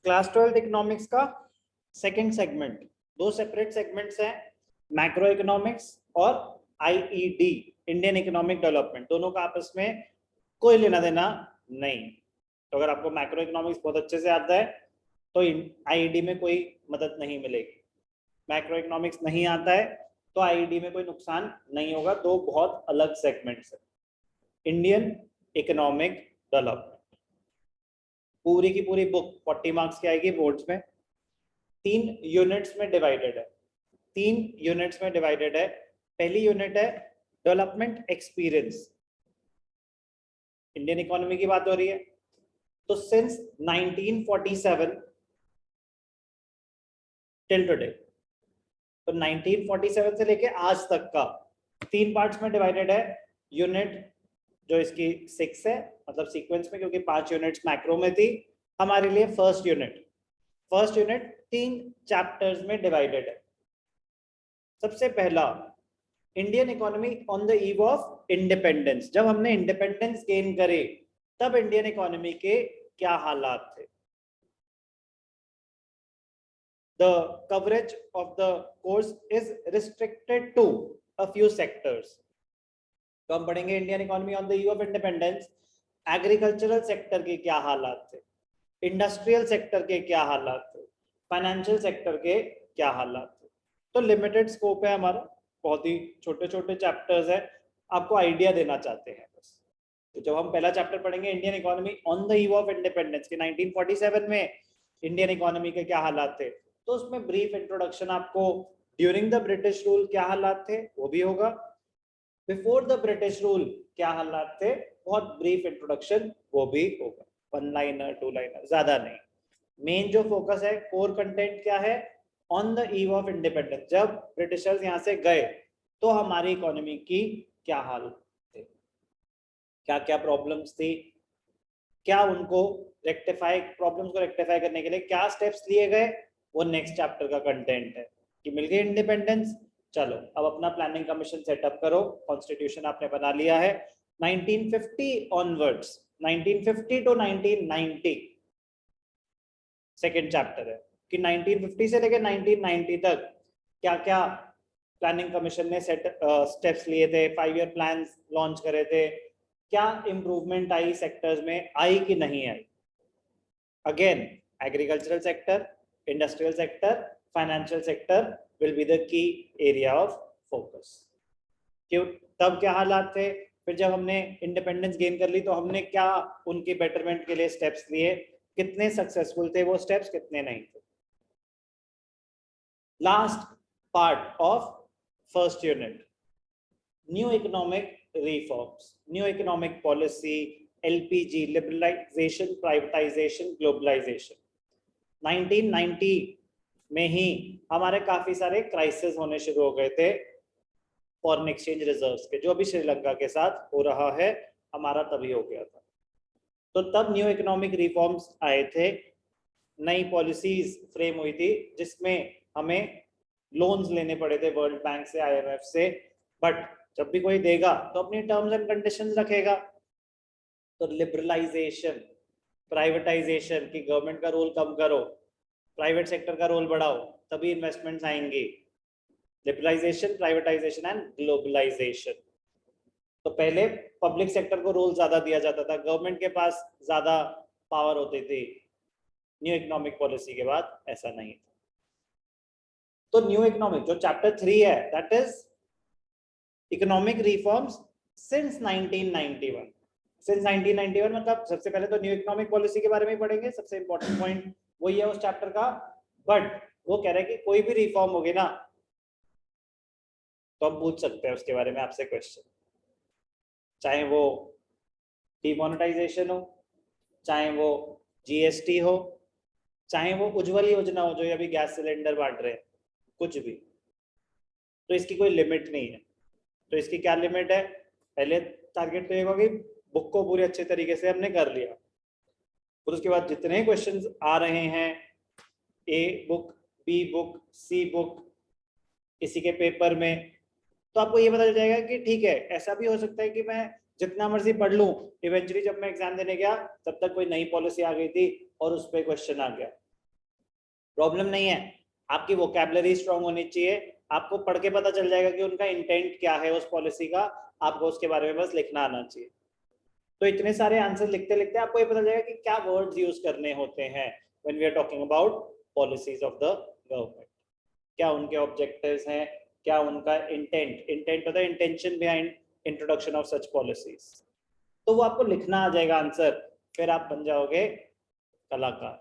Class 12 economics का second segment, दो separate segments हैं, मैक्रो इकोनॉमिक्स और आईईडी, इंडियन इकोनॉमिक डेवलपमेंट। दोनों का आपस में कोई लेना देना नहीं। तो अगर आपको मैक्रो इकोनॉमिक्स बहुत अच्छे से आता है तो आईईडी में कोई मदद नहीं मिलेगी। मैक्रो इकोनॉमिक्स नहीं आता है तो आईईडी में कोई नुकसान नहीं होगा। दो बहुत अलग सेगमेंट्स है। इंडियन इकोनॉमिक डेवलपमेंट पूरी की पूरी बुक 40 मार्क्स की आएगी बोर्ड्स में। 3 यूनिट्स में डिवाइडेड है। 3 यूनिट्स में डिवाइडेड है। पहली यूनिट है डेवलपमेंट एक्सपीरियंस। इंडियन इकोनॉमी की बात हो रही है तो सिंस 1947 टिल टुडे, तो 1947 से लेके आज तक का 3 पार्ट्स में डिवाइडेड है। यूनिट जो इसकी 6 है, मतलब सीक्वेंस में, क्योंकि 5 यूनिट्स मैक्रो में थी हमारे लिए। फर्स्ट यूनिट 3 चैप्टर्स में डिवाइडेड है। सबसे पहला, Indian economy on the eve of independence. जब हमने इंडिपेंडेंस गेन करे तब इंडियन इकोनॉमी के क्या हालात थे। The coverage of the course is restricted to a few sectors. तो हम पढ़ेंगे Indian economy on the eve of independence, agricultural sector के क्या हालात थे, इंडस्ट्रियल सेक्टर के क्या हालात थे, फाइनेंशियल सेक्टर के क्या हालात थे। तो लिमिटेड स्कोप है हमारा, बहुत ही छोटे छोटे चैप्टर्स है, आपको आइडिया देना चाहते हैं बस। तो जब हम पहला चैप्टर पढ़ेंगे Indian economy on the eve of independence के 1947 में इंडियन इकोनॉमी के क्या हालात थे, तो उसमें ब्रीफ इंट्रोडक्शन आपको ड्यूरिंग द ब्रिटिश रूल क्या हालात थे वो भी होगा, बिफोर द ब्रिटिश रूल क्या हालात थे, बहुत ब्रीफ इंट्रोडक्शन वो भी होगा। 1 लाइनर 2 लाइनर, ज्यादा नहीं। मेन जो फोकस है, कोर कंटेंट क्या है, on the eve of independence, जब ब्रिटिशर्स यहाँ से गए तो हमारी इकोनॉमी की क्या हाल थे, क्या क्या प्रॉब्लम्स थी, क्या उनको प्रॉब्लम्स को रेक्टिफाई करने के लिए क्या स्टेप्स लिए गए, वो नेक्स्ट चैप्टर का कंटेंट है। कि मिल गई इंडिपेंडेंस, चलो अब अपना प्लानिंग कमीशन सेटअप करो, कॉन्स्टिट्यूशन आपने बना लिया है। 1950 ऑनवर्ड्स, 1950 टू 1990 सेकेंड चैप्टर है कि 1950 से लेकर 1990 तक क्या क्या प्लानिंग कमीशन ने स्टेप्स लिए थे, 5 ईयर प्लान लॉन्च करे थे, क्या इंप्रूवमेंट आई सेक्टर्स में, आई कि नहीं आई। Again agricultural sector, industrial sector, financial sector will be the key area of focus. क्यों, तब क्या हालात थे, फिर जब हमने इंडिपेंडेंस गेन कर ली तो हमने क्या उनकी बेटरमेंट के लिए स्टेप्स लिए, कितने सक्सेसफुल थे वो स्टेप्स, कितने नहीं थे। Last part of first unit, new economic reforms, new economic policy, LPG, liberalisation, privatisation, globalisation. 1990 में ही हमारे काफी सारे क्राइसिस होने शुरू हो गए थे फॉरेन एक्सचेंज रिजर्व्स के, जो भी श्रीलंका के साथ हो रहा है हमारा तभी हो गया था। तो तब न्यू इकोनॉमिक रिफॉर्म्स आए थे, नई पॉलिसीज फ्रेम हुई थी जिसमें हमें लोन्स लेने पड़े थे वर्ल्ड बैंक से, आईएमएफ से, बट जब भी कोई देगा तो अपनी टर्म्स एंड कंडीशंस रखेगा। तो लिबरलाइजेशन, प्राइवेटाइजेशन की गवर्नमेंट का रोल कम करो, प्राइवेट सेक्टर का रोल बढ़ाओ, तभी इन्वेस्टमेंट्स आएंगी। Liberalisation, privatisation and globalisation. तो पहले पब्लिक सेक्टर को रोल ज्यादा दिया जाता था, गवर्नमेंट के पास ज्यादा पावर होती थी। न्यू इकोनॉमिक पॉलिसी के बाद ऐसा नहीं था। तो न्यू इकोनॉमिक जो चैप्टर 3 है, that is economic reforms since 1991। Since 1991 मतलब सबसे पहले तो न्यू इकोनॉमिक पॉलिसी के बारे में पढ़ेंगे, सबसे इंपॉर्टेंट पॉइंट वही है उस चैप्टर का। बट वो कह रहे हैं कि कोई भी रिफॉर्म होगी ना तो हम पूछ सकते हैं उसके बारे में आपसे क्वेश्चन, चाहे वो डिमोनेटाइजेशन हो, चाहे वो जीएसटी हो, चाहे वो उज्ज्वल योजना हो जो अभी गैस सिलेंडर बांट रहे हैं, कुछ भी। तो इसकी कोई लिमिट नहीं है। तो इसकी क्या लिमिट है, पहले टारगेट तो ये होगा कि बुक को पूरे अच्छे तरीके से हमने कर लिया, और उसके बाद जितने क्वेश्चंस आ रहे हैं, A book, B book, C book, किसी के पेपर में, तो आपको ये पता चल जाएगा कि ठीक है, ऐसा भी हो सकता है कि मैं जितना मर्जी पढ़ लूं, इवेंचुअली जब मैं एग्जाम देने गया तब तक कोई नई पॉलिसी आ गई थी और उस पर क्वेश्चन आ गया। प्रॉब्लम नहीं है, आपकी वोकैबुलरी स्ट्रांग होनी चाहिए, आपको पढ़ के पता चल जाएगा कि उनका इंटेंट क्या है उस पॉलिसी का, आपको उसके बारे में बस लिखना आना चाहिए। तो इतने सारे आंसर लिखते लिखते आपको ये पता चलेगा कि क्या वर्ड्स यूज करने होते हैं when we are talking about policies of the government, क्या उनके ऑब्जेक्टिव्स हैं, क्या उनका इंटेंट होता है, intention behind introduction of such policies, तो वो आपको लिखना आ जाएगा आंसर, फिर आप बन जाओगे कलाकार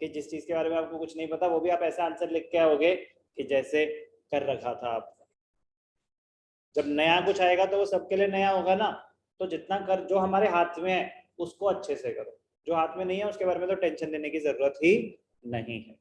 कि जिस चीज के बारे में आपको कुछ नहीं पता वो भी आप ऐसा आंसर लिख के आओगे कि जैसे कर रखा था आपने। जब नया कुछ आएगा तो वो सबके लिए नया होगा ना, तो जितना कर जो हमारे हाथ में है उसको अच्छे से करो, जो हाथ में नहीं है उसके बारे में तो टेंशन लेने की जरूरत ही नहीं है।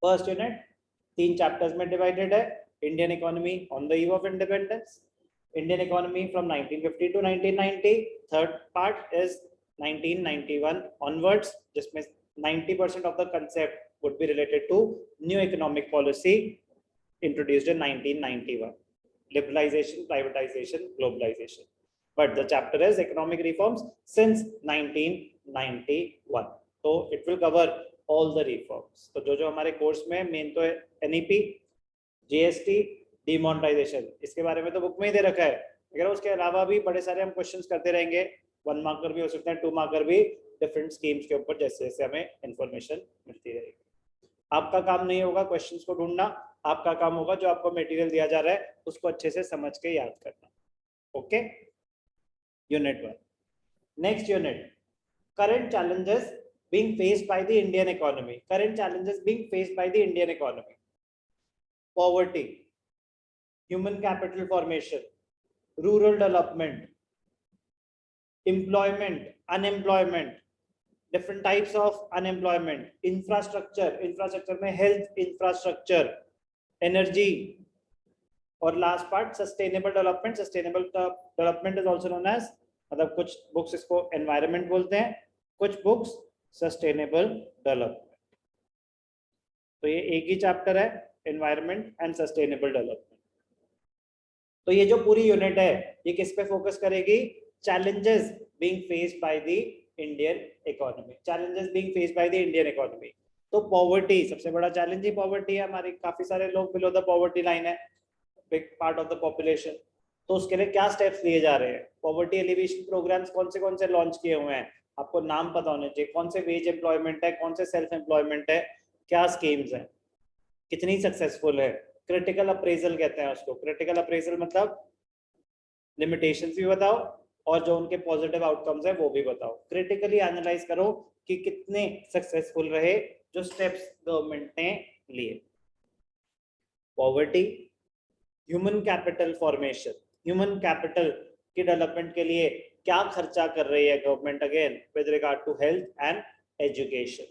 फर्स्ट यूनिट 3 चैप्टर्स में डिवाइडेड है, Indian economy on the eve of independence, Indian economy from 1950 to 1990, third part is 1991 onwards, जिसमें 90% of the concept would be related to new economic policy introduced in 1991, liberalization, privatization, globalization. But the chapter is economic reforms since 1991. So it will cover all the reforms. तो जो हमारे course में main तो है NEP, GST, demonetisation, इसके बारे में तो बुक में ही दे रखा है, अगर उसके अलावा भी बड़े सारे हम क्वेश्चंस करते रहेंगे, 1 मार्कर भी हो सकते हैं, 2 मार्कर भी, डिफरेंट स्कीम्स के ऊपर जैसे जैसे हमें इंफॉर्मेशन मिलती रहेगी। आपका काम नहीं होगा क्वेश्चंस को ढूंढना, आपका काम होगा जो आपको मटेरियल दिया जा रहा है उसको अच्छे से समझ के याद करना। Okay, unit 1। Next unit, current challenges being faced by the Indian economy, current challenges being faced by the Indian economy: poverty, human capital formation, rural development, employment, unemployment, different types of unemployment, infrastructure में health infrastructure, energy, और last part sustainable development. Sustainable development is also known as, मतलब कुछ books इसको environment बोलते हैं, कुछ books sustainable development. तो ये एक ही चैप्टर है, एनवायरनमेंट एंड सस्टेनेबल डेवलपमेंट। तो ये जो पूरी यूनिट है ये किस पे फोकस करेगी? Challenges being faced by the Indian economy, challenges being faced by the Indian economy. तो पॉवर्टी, सबसे बड़ा चैलेंज ही पॉवर्टी है हमारी, काफी सारे लोग बिलो द पॉवर्टी लाइन है, big part of the population. तो उसके लिए क्या स्टेप्स लिए जा रहे हैं? पॉवर्टी एलिवेशन प्रोग्राम्स कौन से लॉन्च किए हुए हैं, आपको नाम पता होने चाहिए, कौन से वेज एम्प्लॉयमेंट है, कौन से सेल्फ एम्प्लॉयमेंट है, क्या स्कीम्स हैं, कितनी सक्सेसफुल है। क्रिटिकल अप्रेजल कहते हैं उसको, क्रिटिकल अप्रेजल मतलब लिमिटेशंस भी बताओ और जो उनके पॉजिटिव आउटकम्स है वो भी बताओ, क्रिटिकली एनालाइज करो कि कितने सक्सेसफुल रहे जो स्टेप्स गवर्नमेंट ने लिए। Poverty, human capital formation, human capital की डेवलपमेंट के लिए क्या खर्चा कर रही है government again with regard to health and education.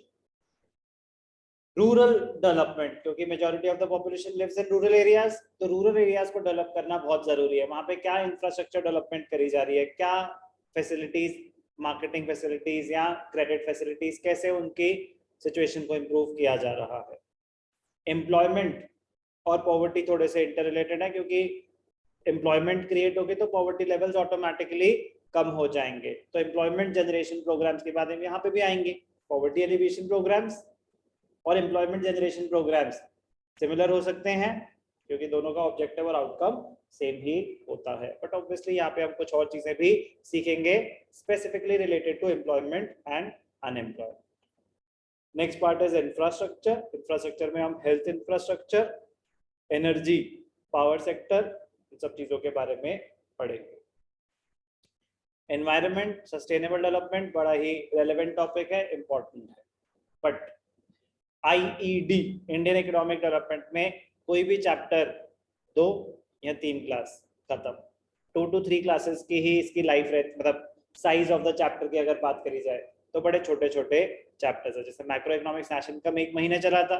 Rural development, क्योंकि majority of the population lives in rural areas, तो रूरल एरियाज को डेवलप करना बहुत जरूरी है। वहां पे क्या इंफ्रास्ट्रक्चर डेवलपमेंट करी जा रही है, क्या फैसिलिटीज, मार्केटिंग फैसिलिटीज या क्रेडिट फैसिलिटीज, कैसे उनकी सिचुएशन को इम्प्रूव किया जा रहा है। एम्प्लॉयमेंट और पॉवर्टी थोड़े से इंटर रिलेटेड है, क्योंकि एम्प्लॉयमेंट क्रिएट होगी तो पॉवर्टी लेवल्स ऑटोमेटिकली कम हो जाएंगे। तो एम्प्लॉयमेंट जनरेशन प्रोग्राम्स के बारे में यहाँ पे भी आएंगे, पॉवर्टी एलिवेशन प्रोग्राम्स और एम्प्लॉयमेंट जनरेशन प्रोग्राम्स सिमिलर हो सकते हैं क्योंकि दोनों का ऑब्जेक्टिव और आउटकम सेम ही होता है, बट ऑब्वियसली यहाँ पे हम कुछ और चीजें भी सीखेंगे specifically related to employment and unemployment. Next part is infrastructure. Infrastructure में हम health infrastructure, energy, power sector, इन सब चीजों के बारे में पढ़ेंगे। एनवायरनमेंट, सस्टेनेबल डेवलपमेंट बड़ा ही रेलेवेंट टॉपिक है, इंपॉर्टेंट है, but IED, Indian economic development में कोई भी चैप्टर 2 या 3 क्लास खत्म, 2 to 3 क्लासेस की ही इसकी लाइफ रहती, मतलब साइज ऑफ द चैप्टर की अगर बात करी जाए तो बड़े छोटे छोटे चैप्टर्स है। जैसे मैक्रो इकोनॉमिक्स नेशनल इनकम 1 महीने चला था,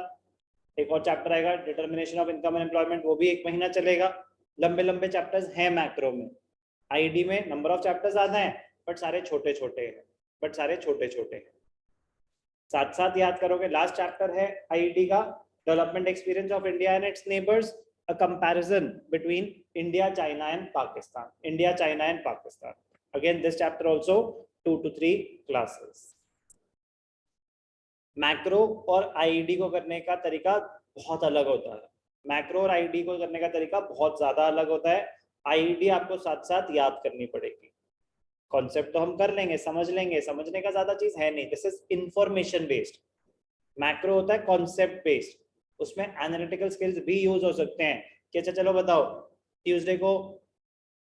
एक और चैप्टर आएगा determination of income and employment, वो भी 1 महीना चलेगा। लंबे लंबे चैप्टर्स हैं मैक्रो में। IED में नंबर ऑफ चैप्टर्स ज्यादा हैं बट सारे छोटे छोटे हैं, साथ साथ याद करोगे। लास्ट चैप्टर है IED का development experience of India and it's neighbours, a comparison between India, China and Pakistan. Again this chapter also 2 to 3 classes. Macro और आईडी को करने का तरीका बहुत अलग होता है। मैक्रो और आईडी को करने का तरीका बहुत ज्यादा अलग होता है। आईडी आपको साथ साथ याद करनी पड़ेगी। कॉन्सेप्ट तो हम कर लेंगे, समझ लेंगे, समझने का ज्यादा चीज है नहीं। This is information based. Macro होता है कॉन्सेप्ट बेस्ड, उसमें एनालिटिकल स्किल्स भी यूज हो सकते हैं कि अच्छा चलो बताओ, ट्यूसडे को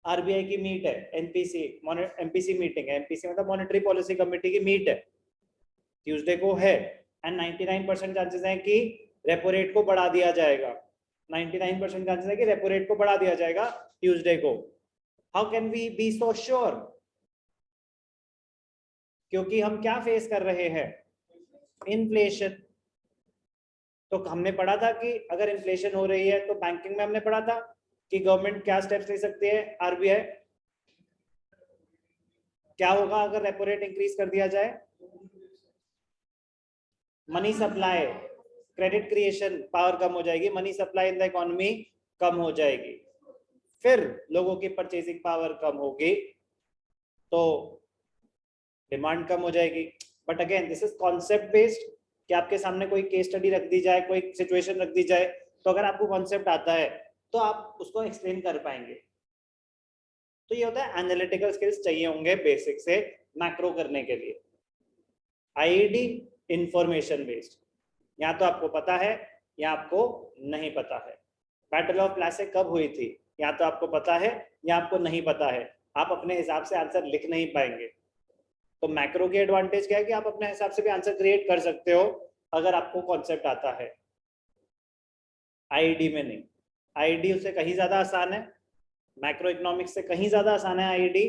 आरबीआई की मीट है, एमपीसी मीटिंग है, एमपीसी मतलब मॉनेटरी पॉलिसी कमेटी की मीट है, ट्यूसडे को है, एंड 99% चांसेस हैं कि रेपो रेट को बढ़ा दिया जाएगा। 99% चांसेस है कि रेपो रेट को बढ़ा दिया जाएगा ट्यूसडे को। How can we be so sure? क्योंकि हम क्या फेस कर रहे हैं? इन्फ्लेशन। तो हमने पढ़ा था कि अगर इन्फ्लेशन हो रही है तो बैंकिंग में हमने पढ़ा था कि गवर्नमेंट क्या स्टेप्स ले सकती है, आरबीआई क्या होगा अगर रेपो रेट इंक्रीज कर दिया जाए? Money supply, credit creation power कम हो जाएगी, money supply in the economy कम हो जाएगी, फिर लोगों की परचेसिंग पावर कम होगी तो डिमांड कम हो जाएगी। But again this is concept based, कि आपके सामने कोई केस स्टडी रख दी जाए, कोई सिचुएशन रख दी जाए, तो अगर आपको कॉन्सेप्ट आता है तो आप उसको एक्सप्लेन कर पाएंगे। तो ये होता है एनालिटिकल स्किल्स चाहिए होंगे बेसिक से मैक्रो करने के लिए। आईडी इंफॉर्मेशन बेस्ड, या तो आपको पता है या आपको नहीं पता है। बैटल ऑफ प्लासी कब हुई थी? या तो आपको पता है या आपको नहीं पता है, आप अपने हिसाब से आंसर लिख नहीं पाएंगे। तो मैक्रो की एडवांटेज क्या है कि आप अपने हिसाब से भी आंसर क्रिएट कर सकते हो अगर आपको कॉन्सेप्ट आता है। आईडी में नहीं, आईडी उससे कहीं ज्यादा आसान है, मैक्रो इकोनॉमिक्स से कहीं ज्यादा आसान है आईडी।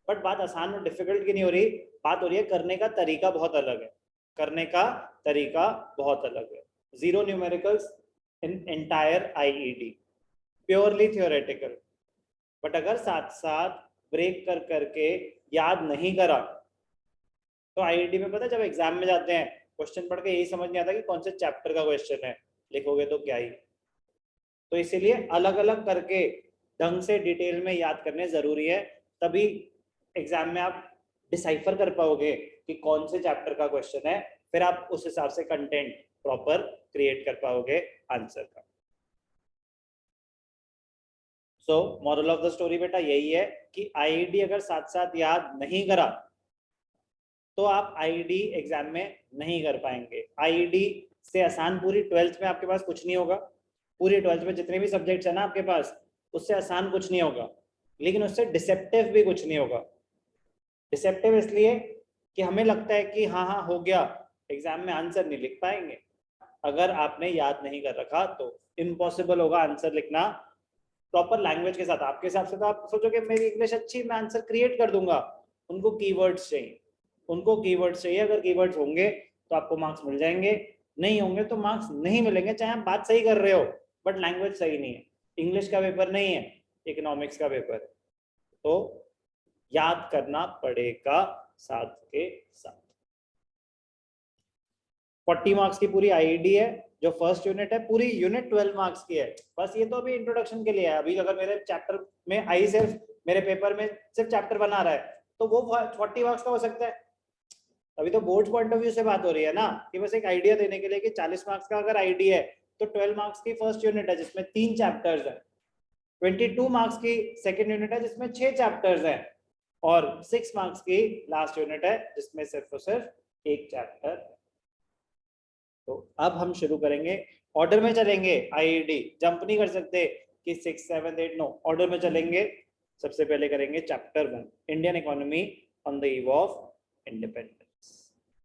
बट बात आसान और डिफिकल्ट की नहीं हो रही, बात हो रही है करने का तरीका बहुत अलग है, करने का तरीका बहुत अलग है। Zero numericals in entire IED, purely theoretical. But अगर साथ साथ ब्रेक कर करके याद नहीं करा तो आईआईटी में पता है जब एग्जाम में जाते हैं क्वेश्चन पढ़ के यही समझ नहीं आता कि कौन से चैप्टर का क्वेश्चन है, लिखोगे तो क्या ही। तो इसीलिए अलग अलग करके ढंग से डिटेल में याद करने जरूरी है, तभी एग्जाम में आप डिसाइफर कर पाओगे कि कौन से चैप्टर का क्वेश्चन है, फिर आप उस हिसाब से कंटेंट प्रॉपर क्रिएट कर पाओगे आंसर का। So moral of the story बेटा यही है कि आईआईडी अगर साथ साथ याद नहीं करा तो आप आईडी एग्जाम में नहीं कर पाएंगे। आईडी से आसान पूरी 12th में आपके पास कुछ नहीं होगा, पूरी 12th में जितने भी सब्जेक्ट्स है ना आपके पास, उससे आसान कुछ नहीं होगा, लेकिन उससे डिसेप्टिव भी कुछ नहीं होगा। डिसेप्टिव इसलिए कि हमें लगता है कि हाँ हाँ हो गया, एग्जाम में आंसर नहीं लिख पाएंगे। अगर आपने याद नहीं कर रखा तो इम्पॉसिबल होगा आंसर लिखना प्रॉपर लैंग्वेज के साथ। आपके हिसाब से तो आप सोचोगे मेरी इंग्लिश अच्छी, मैं आंसर क्रिएट कर दूंगा, उनको कीवर्ड्स चाहिए, उनको कीवर्ड्स चाहिए। अगर कीवर्ड्स होंगे तो आपको मार्क्स मिल जाएंगे, नहीं होंगे तो मार्क्स नहीं मिलेंगे, चाहे आप बात सही कर रहे हो बट लैंग्वेज सही नहीं है। इंग्लिश का पेपर नहीं है, इकोनॉमिक्स का पेपर है, तो याद करना पड़ेगा साथ के साथ। 40 मार्क्स की पूरी आईडी है, जो फर्स्ट यूनिट है पूरी यूनिट 12 मार्क्स की है। बस ये तो अभी इंट्रोडक्शन के लिए है। अभी अगर मेरे चैप्टर में आई सिर्फ मेरे पेपर में सिर्फ चैप्टर बना रहा है तो वो 40 मार्क्स का हो सकता है। अभी तो बोर्ड पॉइंट ऑफ व्यू से बात हो रही है ना, कि बस एक आइडिया देने के लिए कि 40 मार्क्स का अगर आईडी है तो 12 मार्क्स की फर्स्ट यूनिट है जिसमें 3 चैप्टर्स है, 22 मार्क्स की सेकेंड यूनिट है जिसमें 6 चैप्टर्स हैं, और 6 मार्क्स की लास्ट यूनिट है जिसमें सिर्फ और सिर्फ एक चैप्टर है। तो अब हम शुरू करेंगे, ऑर्डर में चलेंगे, आईआईडी जंप नहीं कर सकते कि 6, 7, 8, 9, ऑर्डर में चलेंगे। सबसे पहले करेंगे chapter 1, Indian economy on the eve of independence.